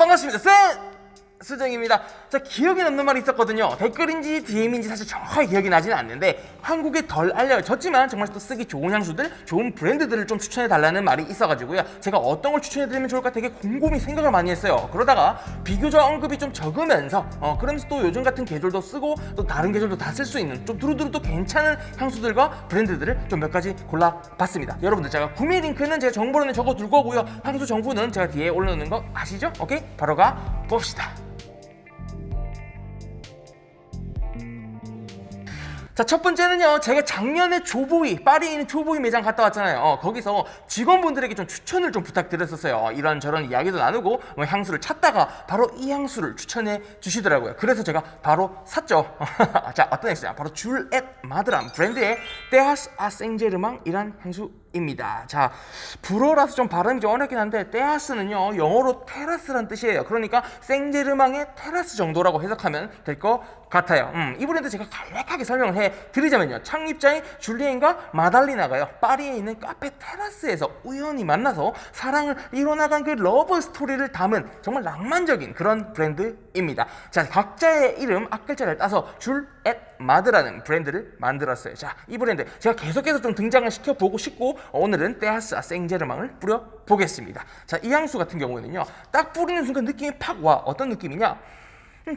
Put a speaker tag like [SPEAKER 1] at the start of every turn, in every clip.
[SPEAKER 1] 반갑습니다. 수정입니다. 자, 기억에 남는 말이 있었거든요. 댓글인지 DM인지 사실 정확하게 기억이 나지는 않는데 한국에 덜 알려졌지만 정말 또 쓰기 좋은 향수들, 좋은 브랜드들을 좀 추천해달라는 말이 있어가지고요. 제가 어떤 걸 추천해드리면 좋을까 되게 곰곰이 생각을 많이 했어요. 그러다가 비교적 언급이 좀 적으면서 그러면서 또 요즘 같은 계절도 쓰고 또 다른 계절도 다 쓸 수 있는 좀 두루두루 또 괜찮은 향수들과 브랜드들을 좀 몇 가지 골라봤습니다. 여러분들 제가 구매 링크는 제가 정보로는 적어둘 거고요. 향수 정보는 제가 뒤에 올려놓는 거 아시죠? 오케이? 바로 가봅시다. 자, 첫 번째는요, 제가 작년에 조보이, 파리에 있는 조보이 매장 갔다 왔잖아요. 거기서 직원분들에게 좀 추천을 좀 부탁드렸었어요. 이런저런 이야기도 나누고 향수를 찾다가 바로 이 향수를 추천해 주시더라고요. 그래서 제가 바로 샀죠. 자, 어떤 향수냐, 바로 줄엣 마드란 브랜드의 테아스 아 생제르망이란 향수입니다. 자, 불어라서 좀 발음이 좀 어렵긴 한데 테아스는요, 영어로 테라스란 뜻이에요. 그러니까 생제르망의 테라스 정도라고 해석하면 될 것 같아요. 이 브랜드 제가 간략하게 설명을 해드리자면요, 창립자인 줄리엔과 마달리나가요, 파리에 있는 카페 테라스에서 우연히 만나서 사랑을 이뤄나간 그 러브 스토리를 담은 정말 낭만적인 그런 브랜드입니다. 자, 각자의 이름 앞글자를 따서 줄엣 마드라는 브랜드를 만들었어요. 자, 이 브랜드 제가 계속해서 좀 등장을 시켜보고 싶고 오늘은 테아스 아 생제르망을 뿌려보겠습니다. 자, 이 향수 같은 경우에는요, 딱 뿌리는 순간 느낌이 팍 와. 어떤 느낌이냐?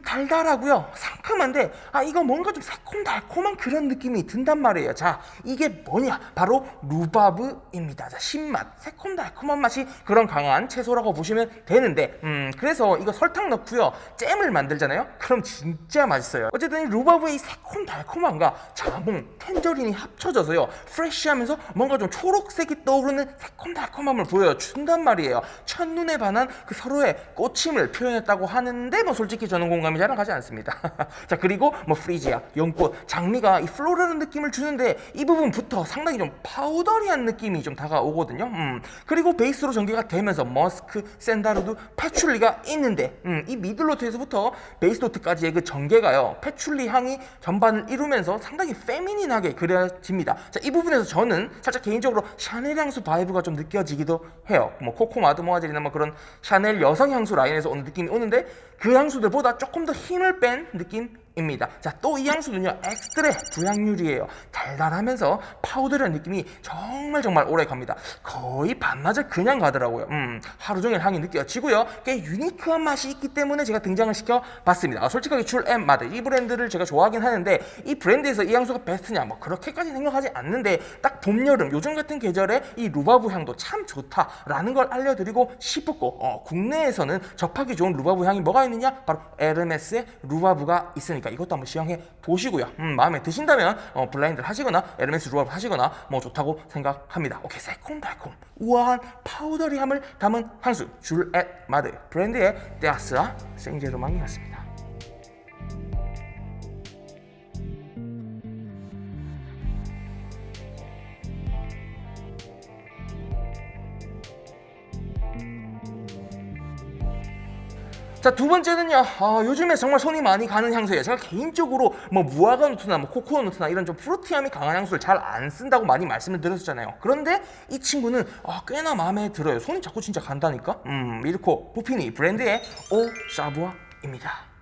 [SPEAKER 1] 달달하고요, 상큼한데 이거 뭔가 좀 새콤달콤한 그런 느낌이 든단 말이에요. 자, 이게 뭐냐? 바로 루바브입니다. 자, 신맛, 새콤달콤한 맛이 그런 강한 채소라고 보시면 되는데 그래서 이거 설탕 넣고요, 잼을 만들잖아요. 그럼 진짜 맛있어요. 어쨌든 이 루바브의 이 새콤달콤함과 자몽, 텐저린이 합쳐져서요, 프레쉬하면서 뭔가 좀 초록색이 떠오르는 새콤달콤함을 보여준단 말이에요. 첫눈에 반한 그 서로의 꽃임을 표현했다고 하는데 솔직히 저는 공감이 잘 가지 않습니다. 자, 그리고 프리지아, 연꽃, 장미가 이 플로럴한 느낌을 주는데 이 부분부터 상당히 좀 파우더리한 느낌이 좀 다가오거든요. 그리고 베이스로 전개가 되면서 머스크, 샌다르드, 패출리가 있는데 이 미들노트에서부터 베이스노트까지의 그 전개가요, 패출리 향이 전반을 이루면서 상당히 페미닌하게 그려집니다. 자, 이 부분에서 저는 살짝 개인적으로 샤넬 향수 바이브가 좀 느껴지기도 해요. 코코 마드모아젤이나 그런 샤넬 여성 향수 라인에서 오는 느낌이 오는데 그 향수들보다 조금 더 힘을 뺀 느낌입니다. 자, 또 이 향수는요, 엑스트레 부향률이에요. 달달하면서 파우더리한 느낌이 정말 오래 갑니다. 거의 반나절 그냥 가더라고요. 하루 종일 향이 느껴지고요, 꽤 유니크한 맛이 있기 때문에 제가 등장을 시켜봤습니다. 솔직하게 줄엣 마드, 이 브랜드를 제가 좋아하긴 하는데 이 브랜드에서 이 향수가 베스트냐 그렇게까지 생각하지 않는데 딱 봄, 여름, 요즘 같은 계절에 이 루바브 향도 참 좋다라는 걸 알려드리고 싶었고 국내에서는 접하기 좋은 루바브 향이 뭐가 있느냐? 바로 에르메스의 루바브가 있으니까 이것도 한번 시향해 보시고요. 마음에 드신다면 블라인드를 하시거나 에르메스 루바브 하시거나 좋다고 생각합니다. 오케이, 새콤달콤 우아한 파우더리함을 담은 향수 줄엣 마드 브랜드의 테아스 아 생제르망이었습니다. 자, 두 번째는요, 요즘에 정말 손이 많이 가는 향수예요. 제가 개인적으로 무화과 노트나 코코넛 노트나 이런 좀 프루티함이 강한 향수를 잘 안 쓴다고 많이 말씀을 드렸었잖아요. 그런데 이 친구는 꽤나 마음에 들어요. 손이 자꾸 진짜 간다니까. 미르코 부피니 브랜드의 오 사부아입니다.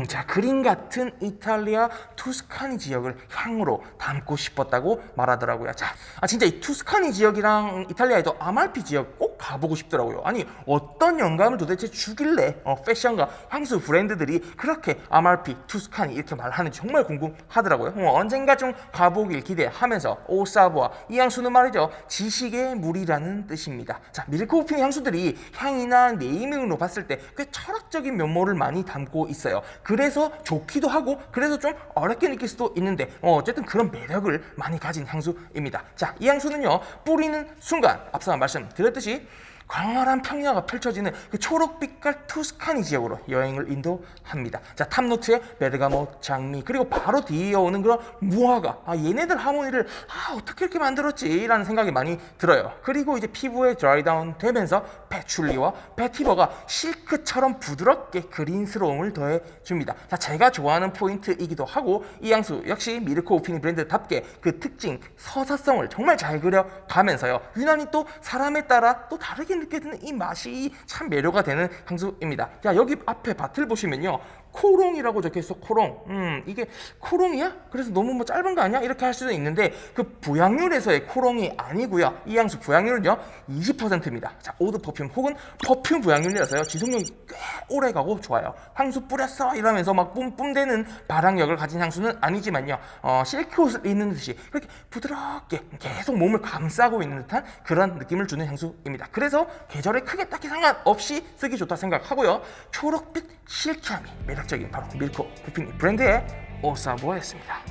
[SPEAKER 1] 자, 그림 같은 이탈리아 투스카니 지역을 향으로 담고 싶었다고 말하더라고요. 자, 진짜 이 투스카니 지역이랑 이탈리아의 또 아말피 지역 꼭 가보고 싶더라고요. 아니, 어떤 영감을 도대체 주길래 패션과 향수 브랜드들이 그렇게 아말피, 투스카니 이렇게 말하는지 정말 궁금하더라고요. 언젠가 좀 가보길 기대하면서 오사부아, 이 향수는 말이죠, 지식의 물이라는 뜻입니다. 자, 미르코우핀 향수들이 향이나 네이밍으로 봤을 때 꽤 철학적인 면모를 많이 담고 있어요. 그래서 좋기도 하고 그래서 좀 어렵게 느낄 수도 있는데 어쨌든 그런 매력을 많이 가진 향수입니다. 자, 이 향수는요, 뿌리는 순간 앞서 말씀드렸듯이 광활한 평야가 펼쳐지는 그 초록빛깔 투스카니 지역으로 여행을 인도합니다. 자, 탑노트에 베르가모, 장미, 그리고 바로 뒤에 오는 그런 무화과. 얘네들 하모니를 어떻게 이렇게 만들었지? 라는 생각이 많이 들어요. 그리고 이제 피부에 드라이다운 되면서 패출리와 베티버가 실크처럼 부드럽게 그린스러움을 더해줍니다. 자, 제가 좋아하는 포인트이기도 하고 이 향수 역시 미르코 우피니 브랜드답게 그 특징, 서사성을 정말 잘 그려가면서요, 유난히 또 사람에 따라 또 다르게 느껴지는 이 맛이 참 매료가 되는 향수입니다. 자, 여기 앞에 바틀 보시면요, 코롱이라고 적혀있어. 코롱. 이게 코롱이야? 그래서 너무 뭐 짧은 거 아니야? 이렇게 할 수도 있는데 그 부향률에서의 코롱이 아니고요. 이 향수 부향률은요 20%입니다. 자, 오드 퍼퓸 혹은 퍼퓸 부향률이라서요 지속력이 꽤 오래 가고 좋아요. 향수 뿌렸어 이러면서 막 뿜뿜대는 발향력을 가진 향수는 아니지만요, 실크 옷을 입는 듯이 그렇게 부드럽게 계속 몸을 감싸고 있는 듯한 그런 느낌을 주는 향수입니다. 그래서 계절에 크게 딱히 상관없이 쓰기 좋다 생각하고요. 초록빛 실크함이 매력적인 바로 밀코 부피니 브랜드의 오사보였습니다.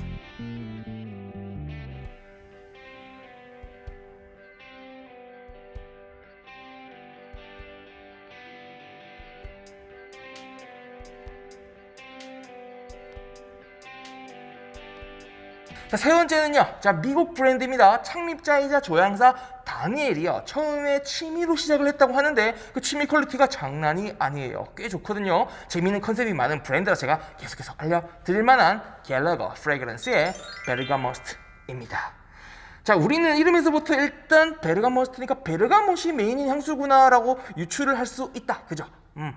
[SPEAKER 1] 자, 세 번째는요, 자, 미국 브랜드입니다. 창립자이자 조향사 다니엘이요, 처음에 취미로 시작을 했다고 하는데 그 취미 퀄리티가 장난이 아니에요. 꽤 좋거든요. 재미있는 컨셉이 많은 브랜드라 제가 계속해서 알려드릴 만한 갤러거 프레그런스의 베르가머스트입니다. 자, 우리는 이름에서부터 일단 베르가머스트니까 베르가못이 메인인 향수구나라고 유추를 할 수 있다. 그죠?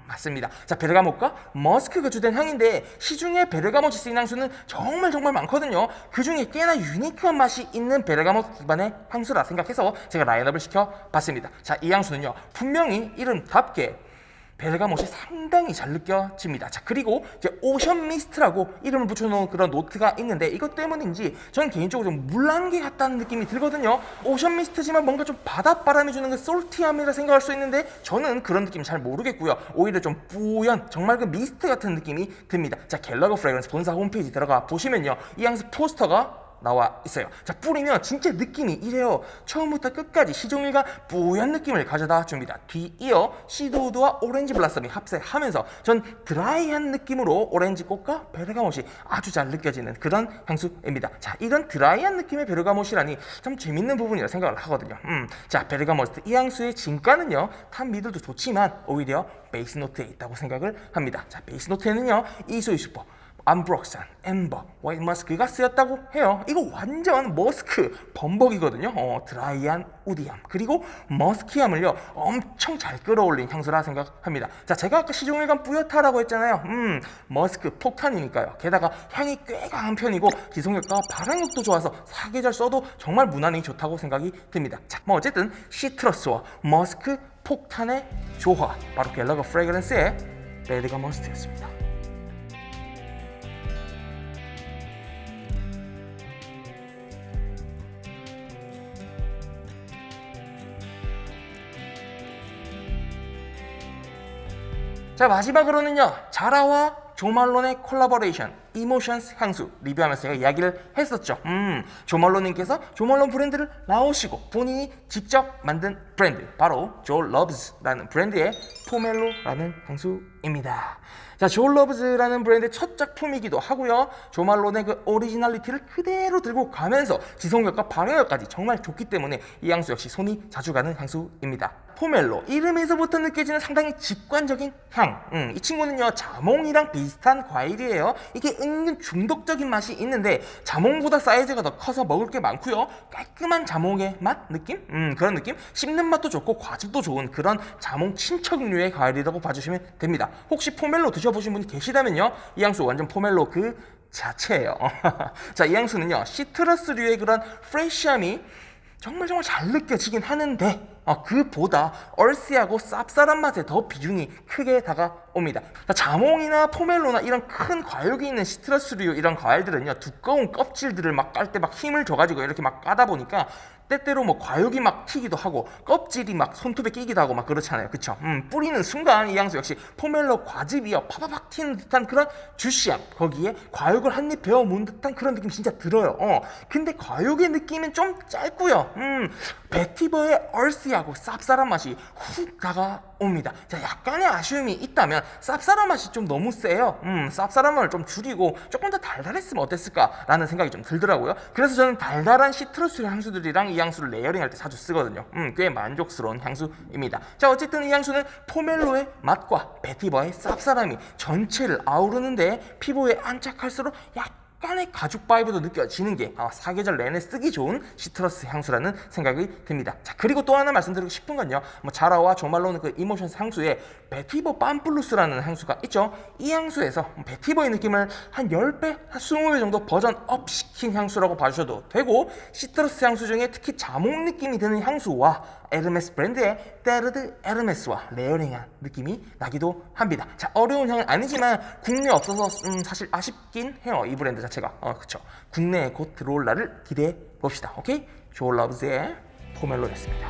[SPEAKER 1] 맞습니다. 자, 베르가못과 머스크가 주된 향인데 시중에 베르가못이 쓰인 향수는 정말 많거든요. 그 중에 꽤나 유니크한 맛이 있는 베르가못 기반의 향수라 생각해서 제가 라인업을 시켜봤습니다. 자, 이 향수는요, 분명히 이름답게 베르가못이 상당히 잘 느껴집니다. 자, 그리고 이제 오션 미스트라고 이름을 붙여놓은 그런 노트가 있는데 이것 때문인지 저는 개인적으로 좀 물안개 같다는 느낌이 들거든요. 오션 미스트지만 뭔가 좀 바닷바람이 주는 그 솔티함이라 생각할 수 있는데 저는 그런 느낌 잘 모르겠고요. 오히려 좀 뿌연, 정말 그 미스트 같은 느낌이 듭니다. 자, 갤러거 프레그런스 본사 홈페이지 들어가 보시면요, 이 향수 포스터가 나와 있어요. 자, 뿌리면 진짜 느낌이 이래요. 처음부터 끝까지 시종일관 뿌연 느낌을 가져다 줍니다. 뒤이어 시드우드와 오렌지 블라썸이 합세하면서 전 드라이한 느낌으로 오렌지 꽃과 베르가못이 아주 잘 느껴지는 그런 향수입니다. 자, 이런 드라이한 느낌의 베르가못이라니 참 재밌는 부분이라 생각을 하거든요. 자, 베르가모트 이 향수의 진가는요, 탄 미들도 좋지만 오히려 베이스 노트에 있다고 생각을 합니다. 자, 베이스 노트에는요, 이소이수퍼, 암브록산, 엠버, 와이트 머스크가 쓰였다고 해요. 이거 완전 머스크 범벅이거든요. 드라이한 우디함 그리고 머스키함을요 엄청 잘 끌어올린 향수라 생각합니다. 자, 제가 아까 시종일관 뿌옇다라고 했잖아요. 머스크 폭탄이니까요. 게다가 향이 꽤 강한 편이고 지속력과 발향력도 좋아서 사계절 써도 정말 무난히 좋다고 생각이 듭니다. 자, 뭐 어쨌든 시트러스와 머스크 폭탄의 조화, 바로 갤러거 프레그런스의 베르가머스트였습니다. 자, 마지막으로는요, 자라와 조말론의 콜라보레이션 이모션스 향수 리뷰하면서 제가 이야기를 했었죠. 조말론님께서 조말론 브랜드를 나오시고 본인이 직접 만든 브랜드, 바로 조러브즈라는 브랜드의 포멜로라는 향수입니다. 자, 조러브즈라는 브랜드의 첫 작품이기도 하고요, 조말론의 그 오리지널리티를 그대로 들고 가면서 지속력과 발효력까지 정말 좋기 때문에 이 향수 역시 손이 자주 가는 향수입니다. 포멜로, 이름에서부터 느껴지는 상당히 직관적인 향. 이 친구는요, 자몽이랑 비슷한 과일이에요. 이게 은근 중독적인 맛이 있는데 자몽보다 사이즈가 더 커서 먹을 게 많고요, 깔끔한 자몽의 맛 느낌? 그런 느낌? 씹는 맛도 좋고 과즙도 좋은 그런 자몽 친척류의 과일이라고 봐주시면 됩니다. 혹시 포멜로 드셔보신 분이 계시다면요, 이 향수 완전 포멜로 그 자체예요. 자, 이 향수는요, 시트러스류의 그런 프레쉬함이 정말 잘 느껴지긴 하는데 그보다 얼씨하고 쌉쌀한 맛에 더 비중이 크게 다가옵니다. 자몽이나 포멜로나 이런 큰 과육이 있는 시트러스류 이런 과일들은요, 두꺼운 껍질들을 막 깔 때 막 힘을 줘가지고 이렇게 막 까다 보니까 때때로 뭐 과육이 막 튀기도 하고 껍질이 막 손톱에 끼기도 하고 막 그렇잖아요. 그쵸? 뿌리는 순간 이 향수 역시 포멜로 과즙이요 파바박 튀는 듯한 그런 주시함, 거기에 과육을 한 입 베어 문 듯한 그런 느낌 진짜 들어요. 근데 과육의 느낌은 좀 짧고요. 베티버의 얼씨하고 쌉쌀한 맛이 훅 다가옵니다. 자, 약간의 아쉬움이 있다면 쌉쌀한 맛이 좀 너무 세요. 쌉쌀한 맛을 좀 줄이고 조금 더 달달했으면 어땠을까라는 생각이 좀 들더라고요. 그래서 저는 달달한 시트러스 향수들이랑 이 향수를 레이어링할 때 자주 쓰거든요. 꽤 만족스러운 향수입니다. 자, 어쨌든 이 향수는 포멜로의 맛과 베티버의 쌉쌀함이 전체를 아우르는데 피부에 안착할수록 약간의 가죽 바이브도 느껴지는 게 사계절 내내 쓰기 좋은 시트러스 향수라는 생각이 듭니다. 자, 그리고 또 하나 말씀드리고 싶은 건요, 자라와 조말로는 그 이모션스 향수에 베티버 빰플루스라는 향수가 있죠. 이 향수에서 베티버의 느낌을 한 10배, 한 20배 정도 버전 업 시킨 향수라고 봐주셔도 되고, 시트러스 향수 중에 특히 자몽 느낌이 드는 향수와 에르메스 브랜드의 테르드 에르메스와 레어링한 느낌이 나기도 합니다. 자, 어려운 향은 아니지만 국내에 없어서 사실 아쉽긴 해요, 이 브랜드 자체가. 그쵸. 국내에 곧 들어올 날을 기대해 봅시다. 오케이? 조얼러브즈의 포멜로였습니다.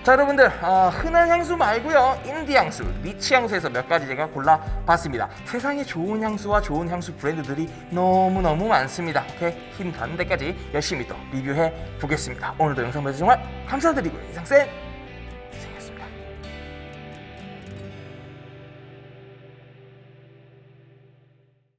[SPEAKER 1] 자, 여러분들, 흔한 향수 말고요, 인디 향수, 니치 향수에서 몇 가지 제가 골라봤습니다. 세상에 좋은 향수와 좋은 향수 브랜드들이 너무너무 많습니다. 오케이? 힘 닿는 데까지 열심히 또 리뷰해 보겠습니다. 오늘도 영상 봐주셔서 정말 감사드리고요. 이상쌤